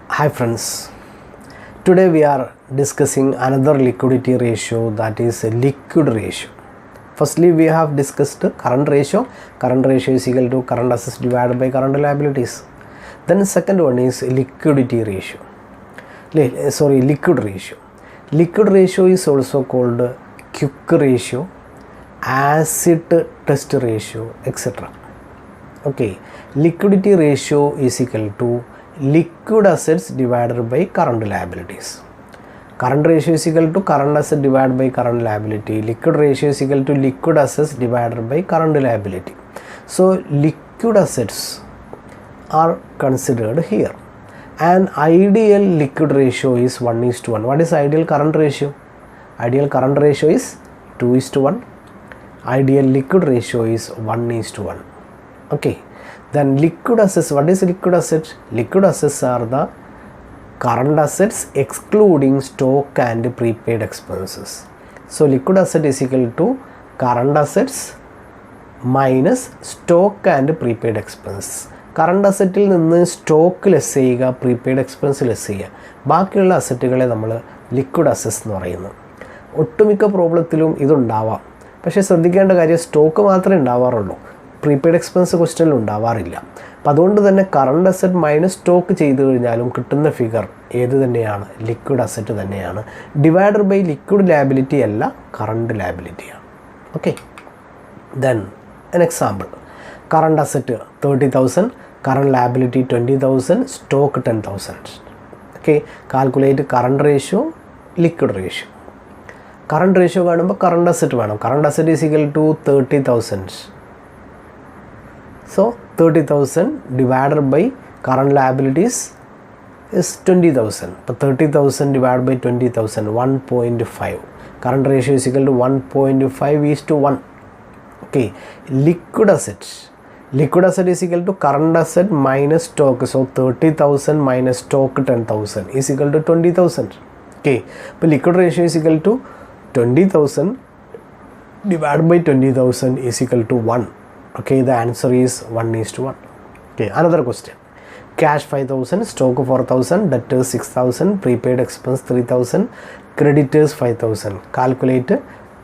Hi friends, today we are discussing another liquidity ratio, that is a liquid ratio. Firstly, we have discussed current ratio. Current ratio is equal to current assets divided by current liabilities. Then second one is liquidity ratio. Liquid ratio. Liquid ratio is also called quick ratio, acid test ratio, etc. Okay, liquidity ratio is equal to liquid assets divided by current liabilities. Current ratio is equal to current asset divided by current liability. Liquid ratio is equal to liquid assets divided by current liability. So liquid assets are considered here. An ideal liquid ratio is 1:1. What is ideal current ratio? Ideal current ratio is 2:1. Ideal liquid ratio is 1:1. Okay. Then liquid assets, what is liquid assets? Liquid assets are the current assets excluding stock and prepaid expenses. So liquid asset is equal to current assets minus stock and prepaid expense. Current അസറ്റിൽ നിന്ന് stock less ചെയ്യുക, prepaid expense less ചെയ്യുക. ബാക്കിയുള്ള അസറ്റുകളെ നമ്മൾ liquid assets എന്ന് പറയുന്നു. ഒട്ടുമിക്ക പ്രോബ്ലത്തിലും ഇതുണ്ടാവാം. പക്ഷേ ശ്രദ്ധിക്കേണ്ട കാര്യം സ്റ്റോക്ക് മാത്രമേ ഉണ്ടാവാറുള്ളൂ, പ്രീപെയ്ഡ് എക്സ്പെൻസ് ക്വസ്റ്റനിൽ ഉണ്ടാവാറില്ല. അപ്പം അതുകൊണ്ട് തന്നെ കറണ്ട് അസറ്റ് മൈനസ് സ്റ്റോക്ക് ചെയ്ത് കഴിഞ്ഞാലും കിട്ടുന്ന ഫിഗർ ഏത് തന്നെയാണ്? ലിക്വിഡ് അസറ്റ് തന്നെയാണ്. ഡിവൈഡഡ് ബൈ ലിക്വിഡ് ലാബിലിറ്റി അല്ല, കറണ്ട് ലാബിലിറ്റിയാണ്. Okay, then an example. Current asset 30,000, current liability 20,000, stock 10,000. Okay, calculate current ratio, liquid ratio. Current ratio കാണുമ്പോൾ current asset വേണം. Current asset is equal to 30,000. So 30,000 divided by current liabilities is 20,000. But 30,000 divided by 20,000, 1.5. Current ratio is equal to 1.5:1. Okay, liquid assets. Liquid asset is equal to current asset minus stock. So 30,000 minus stock 10,000 is equal to 20,000. Okay, but liquid ratio is equal to 20,000 divided by 20,000 is equal to 1. Okay, the answer is 1:1. Okay, another question. Cash 5,000, stock 4,000, debtors 6,000, prepaid expense 3,000, creditors 5,000. Calculate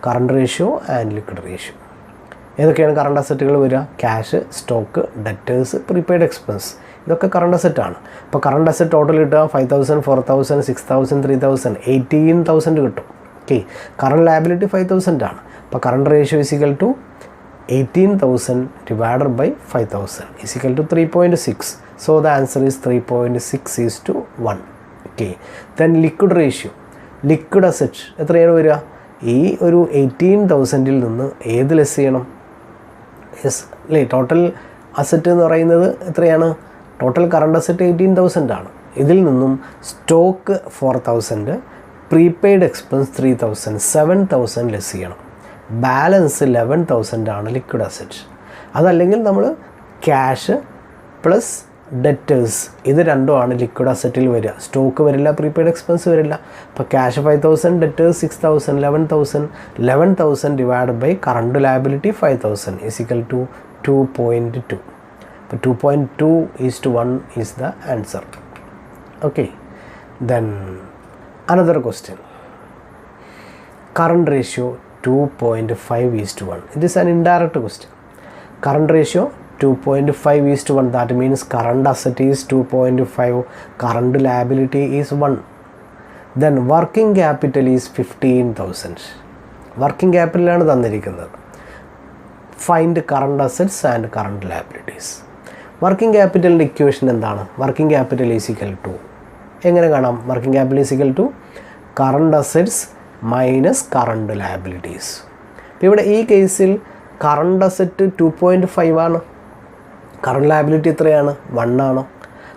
current ratio and liquid ratio. ഏതൊക്കെയാണ് current അസറ്റുകൾ വരിക? Cash, stock, debtors, prepaid expense, ഇതൊക്കെ current അസറ്റാണ്. ഇപ്പോൾ current asset total കിട്ടുക 5,000, 4,000, 6,000, 3,000, 18,000 കിട്ടും. Okay, current liability 5,000 ആണ്. അപ്പോൾ current ratio is equal to 18,000 divided by 5,000 is equal to 3.6. So the answer is 3.6:1. Okay, then liquid ratio, liquid asset എത്രയാണ് വരിക? ഈ ഒരു 18,000-ൽ നിന്ന് ഏത് ലെസ് ചെയ്യണം? യെസ് അല്ലേ, ടോട്ടൽ അസറ്റ് എന്ന് പറയുന്നത് എത്രയാണ്? ടോട്ടൽ കറണ്ട് അസറ്റ് 18,000 ആണ്. ഇതിൽ നിന്നും സ്റ്റോക്ക് 4,000, പ്രീപെയ്ഡ് എക്സ്പെൻസ് 3,000, 7,000 ലെസ് ചെയ്യണം. ബാലൻസ് 11,000 ആണ് ലിക്വിഡ് അസറ്റ്. അതല്ലെങ്കിൽ നമ്മൾ ക്യാഷ് പ്ലസ് ഡെറ്റേഴ്സ് ഇത് രണ്ടുമാണ് ലിക്വിഡ് അസറ്റിൽ വരിക. സ്റ്റോക്ക് വരില്ല, പ്രീപെയ്ഡ് എക്സ്പെൻസ് വരില്ല. അപ്പോൾ cash 5,000, debtors 6,000, 11,000 divide by current liability 5,000 is equal to 2.2. അപ്പോൾ 2.2:1 is the answer. Okay, then another question. Current ratio 2.5:1. It is an indirect question. Current ratio 2.5:1. That means current asset is 2.5, current liability is 1. Then working capital is 15,000. Working capital ആണ് തന്നിരിക്കുന്നത്. Find current assets and current liabilities. Working capitalൻ്റെ equation എന്താണ്? Working capital is equal to, എങ്ങനെ കാണാം? Working capital is equal to current assets minus current liabilities. ഇപ്പോൾ ഇവിടെ ഈ കേസിൽ കറണ്ട് അസറ്റ് 2.5 ആണ്, കറണ്ട് ലയബിലിറ്റി എത്രയാണ്? 1 ആണ്.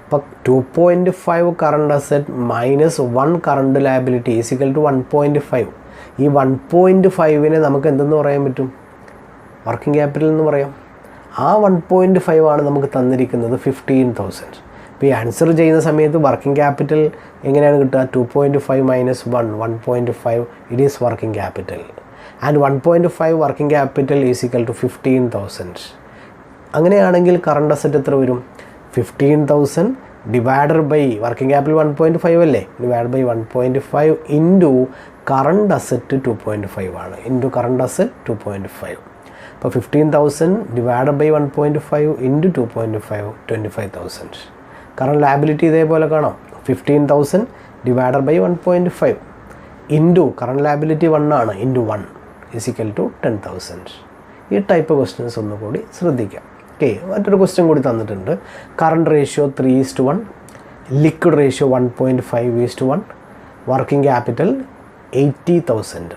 അപ്പോൾ 2.5 current asset minus 1 current liability is equal to 1.5. ഈ 1.5-നെ നമുക്ക് എന്തെന്ന് പറയാൻ പറ്റും? വർക്കിംഗ് ക്യാപിറ്റൽ എന്ന് പറയാം. ആ 1.5 ആണ് നമുക്ക് തന്നിരിക്കുന്നത് 15,000. ഇപ്പോൾ ഈ ആൻസർ ചെയ്യുന്ന സമയത്ത് വർക്കിംഗ് ക്യാപിറ്റൽ എങ്ങനെയാണ് കിട്ടുക? 2.5 minus 1.5 it is working capital. And 1.5 working capital is equal to 15,000. അങ്ങനെയാണെങ്കിൽ കറണ്ട് അസറ്റ് എത്ര വരും? 15,000 ഡിവൈഡഡ് ബൈ വർക്കിംഗ് ക്യാപിറ്റൽ 1.5 അല്ലേ, divide by 1.5 into current asset 2.5 ആണ്, ഇൻറ്റു കറണ്ട് അസറ്റ് 2.5. അപ്പോൾ 15,000 divided by 1.5 into 2.5 25,000. Current liability ഇതേപോലെ കാണാം, 15,000 divided by 1.5 into current liability 1 ആണ്, into 1 is equal to 10,000. ഈ ടൈപ്പ് ക്വസ്റ്റ്യൻസ് ഒന്നുകൂടി ശ്രദ്ധിക്കാം. ഓക്കെ, മറ്റൊരു ക്വസ്റ്റ്യൻ കൂടി തന്നിട്ടുണ്ട്. Current ratio 3:1, liquid ratio 1.5:1, working capital 80,000.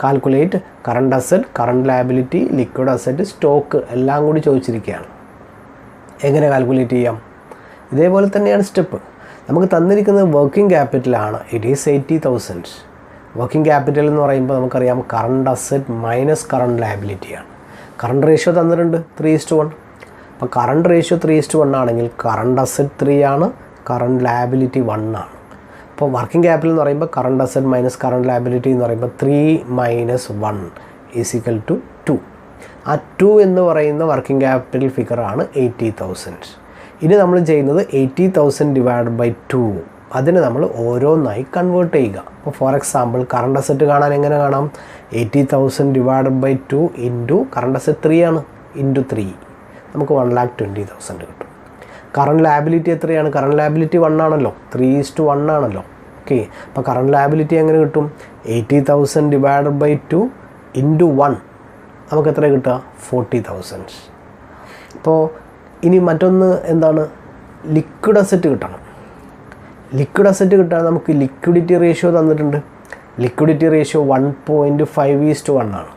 Calculate current asset, current liability, liquid asset, stock എല്ലാം കൂടി ചോദിച്ചിരിക്കുകയാണ്. എങ്ങനെ കാൽക്കുലേറ്റ് ചെയ്യാം? ഇതേപോലെ തന്നെയാണ് സ്റ്റെപ്പ്. നമുക്ക് തന്നിരിക്കുന്നത് വർക്കിംഗ് ക്യാപിറ്റലാണ്, ഇറ്റ് ഈസ് 80,000. വർക്കിംഗ് ക്യാപിറ്റൽ എന്ന് പറയുമ്പോൾ നമുക്കറിയാം കറണ്ട് അസറ്റ് മൈനസ് കറണ്ട് ലയബിലിറ്റിയാണ്. കറണ്ട് റേഷ്യോ തന്നിട്ടുണ്ട് 3:1. അപ്പോൾ കറണ്ട് റേഷ്യോ 3:1 ആണെങ്കിൽ കറണ്ട് അസറ്റ് 3 ആണ്, കറണ്ട് ലയബിലിറ്റി 1 ആണ്. അപ്പോൾ വർക്കിംഗ് ക്യാപിറ്റൽ എന്ന് പറയുമ്പോൾ current asset minus current liability എന്ന് പറയുമ്പോൾ 3 - 1 ഈസ് ഈക്വൽ ടു 2. ആ 2 എന്ന് പറയുന്ന വർക്കിംഗ് ക്യാപിറ്റൽ ഫിഗറാണ് 80,000. ഇനി നമ്മൾ ചെയ്യുന്നത് 80,000 ഡിവൈഡ് ബൈ 2, അതിന് നമ്മൾ ഓരോന്നായി കൺവേർട്ട് ചെയ്യുക. അപ്പോൾ ഫോർ എക്സാമ്പിൾ കറണ്ട് അസറ്റ് കാണാൻ എങ്ങനെ കാണാം? 80,000 divide by 2 into current asset 3 ആണ്, ഇൻറ്റു 3 നമുക്ക് 1,20,000 കിട്ടും. കറണ്ട് ലയബിലിറ്റി എത്രയാണ്? കറണ്ട് ലയബിലിറ്റി 1 ആണല്ലോ, 3:1 ആണല്ലോ. ഓക്കെ, അപ്പോൾ കറണ്ട് ലയബിലിറ്റി എങ്ങനെ കിട്ടും? 80,000 ഡിവൈഡ് ബൈ 2 ഇൻറ്റു 1 നമുക്ക് എത്ര കിട്ടുക? 40,000. അപ്പോൾ ഇനി മറ്റൊന്ന് എന്താണ്? ലിക്വിഡ് അസറ്റ് കിട്ടണം. ലിക്വിഡ് അസറ്റ് കിട്ടാൻ നമുക്ക് ലിക്വിഡിറ്റി റേഷ്യോ തന്നിട്ടുണ്ട്. ലിക്വിഡിറ്റി റേഷ്യോ 1.5:1 ആണ്.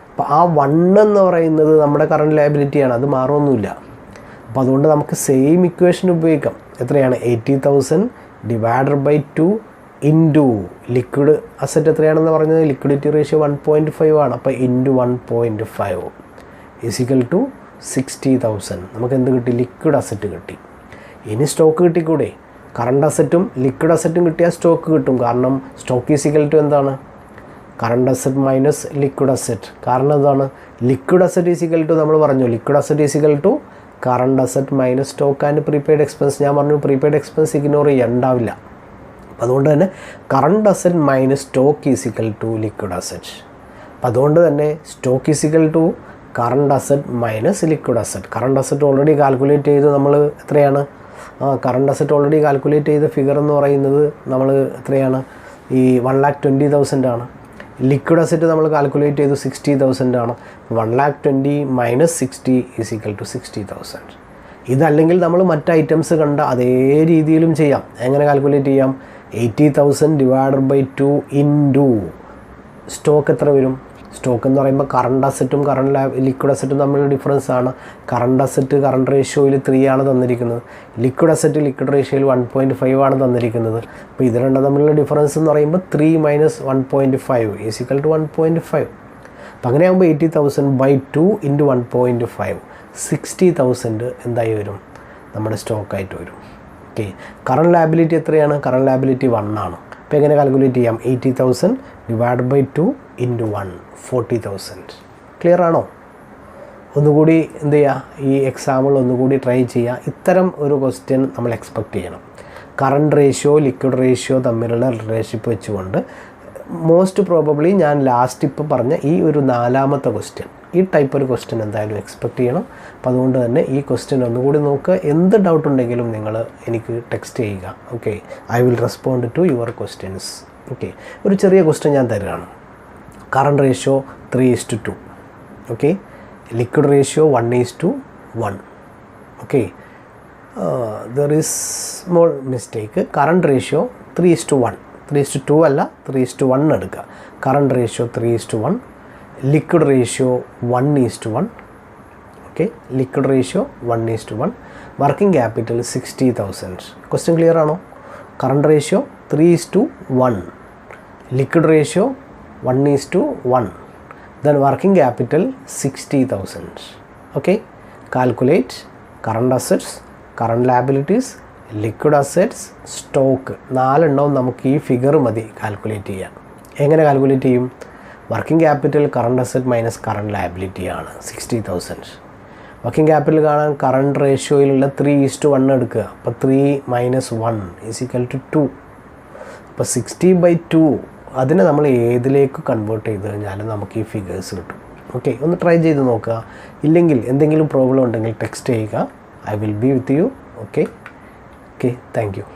അപ്പോൾ ആ 1 എന്ന് പറയുന്നത് നമ്മുടെ കറണ്ട് ലയബിലിറ്റിയാണ്, അത് മാറൊന്നുമില്ല. അപ്പോൾ അതുകൊണ്ട് നമുക്ക് സെയിം ഇക്വേഷൻ ഉപയോഗിക്കാം. എത്രയാണ്? 80,000 divided by 2 into liquid asset എത്രയാണെന്ന് പറഞ്ഞത്? ലിക്വിഡിറ്റി റേഷ്യോ 1.5 ആണ്. അപ്പോൾ ഇൻറ്റു 1.5 ഈസ് ഈക്വൽ ടു 60,000. നമുക്ക് എന്ത് കിട്ടി? ലിക്വിഡ് അസറ്റ് കിട്ടി. ഇനി സ്റ്റോക്ക് കിട്ടിക്കൂടെ? കറണ്ട് അസറ്റും ലിക്വിഡ് അസറ്റും കിട്ടിയാൽ സ്റ്റോക്ക് കിട്ടും. കാരണം സ്റ്റോക്ക് ഈസ് ഈക്വൽ ടു എന്താണ്? Current asset minus liquid asset. കാരണം എന്താണ്? Liquid asset is equal to നമ്മൾ പറഞ്ഞു, liquid asset is equal to current asset minus stock and prepaid expense. ഞാൻ പറഞ്ഞു പ്രീപെയ്ഡ് എക്സ്പെൻസ് ഇഗ്നോർ ചെയ്യണ്ടാവില്ല. അതുകൊണ്ട് തന്നെ current asset minus stock is equal to liquid asset. അപ്പം അതുകൊണ്ട് തന്നെ stock is equal to current asset minus liquid asset. Current asset already calculate ചെയ്ത് നമ്മൾ എത്രയാണ്? കറണ്ട് അസറ്റ് ഓൾറെഡി കാൽക്കുലേറ്റ് ചെയ്ത ഫിഗർ എന്ന് പറയുന്നത് നമ്മൾ എത്രയാണ്? ഈ 1,20,000 ആണ്. ലിക്വിഡ് അസറ്റ് നമ്മൾ കാൽക്കുലേറ്റ് ചെയ്തു 60,000 ആണ്. 1,20,000 മൈനസ് 60 ഈസ് ഈക്വൽ ടു 60,000. ഇതല്ലെങ്കിൽ നമ്മൾ മറ്റ് ഐറ്റംസ് കണ്ട അതേ രീതിയിലും ചെയ്യാം. എങ്ങനെ കാൽക്കുലേറ്റ് ചെയ്യാം? 80,000 ഡിവൈഡഡ് ബൈ 2 ഇൻറ്റു സ്റ്റോക്ക് എത്ര വരും? സ്റ്റോക്ക് എന്ന് പറയുമ്പോൾ കറണ്ട് അസറ്റും ലിക്വിഡ് അസറ്റും തമ്മിലുള്ള ഡിഫറൻസ് ആണ്. കറണ്ട് അസറ്റ് കറണ്ട് റേഷ്യോയിൽ 3 ആണ് തന്നിരിക്കുന്നത്, ലിക്വിഡ് അസറ്റ് ലിക്വിഡ് റേഷ്യോയിൽ 1.5 ആണ് തന്നിരിക്കുന്നത്. അപ്പോൾ ഇത് രണ്ടും തമ്മിലുള്ള ഡിഫറൻസ് എന്ന് പറയുമ്പോൾ 3 - 1.5 ഈസ് ഈക്വൽ ടു 1.5. അപ്പം അങ്ങനെയാകുമ്പോൾ 80,000 ബൈ 2 ഇൻറ്റു 1.5 60,000 എന്തായി വരും? നമ്മുടെ സ്റ്റോക്കായിട്ട് വരും. ഓക്കെ, കറണ്ട് ലയബിലിറ്റി എത്രയാണ്? കറണ്ട് ലയബിലിറ്റി 1 ആണ്. അപ്പോൾ എങ്ങനെ കാൽക്കുലേറ്റ് ചെയ്യാം? 80,000 ഡിവൈഡ് ബൈ 2 ഇൻറ്റു 1 40,000. ക്ലിയർ ആണോ? ഒന്നുകൂടി എന്ത് ചെയ്യുക? ഈ എക്സാമ്പിൾ ഒന്നുകൂടി ട്രൈ ചെയ്യുക. ഇത്തരം ഒരു ക്വസ്റ്റ്യൻ നമ്മൾ എക്സ്പെക്റ്റ് ചെയ്യണം. കറണ്ട് റേഷ്യോ ലിക്വിഡ് റേഷ്യോ തമ്മിലുള്ള റിലേഷൻഷിപ്പ് വെച്ചുകൊണ്ട് മോസ്റ്റ് പ്രോബബ്ലി ഞാൻ ലാസ്റ്റ് ഇപ്പോൾ പറഞ്ഞ ഈ ഒരു 4ാമത്തെ ക്വസ്റ്റ്യൻ, ഈ ടൈപ്പ് ഒരു ക്വസ്റ്റ്യൻ എന്തായാലും എക്സ്പെക്റ്റ് ചെയ്യണം. അപ്പോൾ അതുകൊണ്ട് തന്നെ ഈ ക്വസ്റ്റ്യൻ ഒന്നുകൂടി നോക്കുക. എന്ത് ഡൗട്ട് ഉണ്ടെങ്കിലും നിങ്ങൾ എനിക്ക് ടെക്സ്റ്റ് ചെയ്യുക. Okay, I will respond to your questions. Okay, ഒരു ചെറിയ ക്വസ്റ്റ്യൻ ഞാൻ തരുകയാണ്. Current ratio 3:2. Okay, liquid ratio 1:1. Okay, there is small mistake. Current ratio 3:1. 3:2 അല്ല, 3:1 എടുക്കുക. Current ratio 3:1, liquid ratio 1:1. Okay, liquid ratio 1:1, working capital 60,000. Question clear ആണോ? Current ratio 3:1, liquid ratio 1:1, then working capital 60,000. Okay, calculate current assets, current liabilities, liquid assets, stock. 4 എണ്ണവും നമുക്ക് ഈ figure മതി calculate ചെയ്യാൻ. എങ്ങനെ calculate ചെയ്യും? Working capital current asset minus current liability ആണ് 60,000. Working capital കാണാൻ കറണ്ട് റേഷ്യോയിലുള്ള 3:1 എടുക്കുക. അപ്പോൾ 3 - 1 = 2. അപ്പോൾ 60/2 അതിനെ നമ്മൾ ഏതിലേക്ക് കൺവേർട്ട് ചെയ്ത് കഴിഞ്ഞാൽ നമുക്ക് ഈ ഫിഗേഴ്സ് കിട്ടും. ഓക്കെ, ഒന്ന് ട്രൈ ചെയ്ത് നോക്കുക. ഇല്ലെങ്കിൽ എന്തെങ്കിലും പ്രോബ്ലം ഉണ്ടെങ്കിൽ ടെക്സ്റ്റ് ചെയ്യുക. I will be with you. Okay, thank you.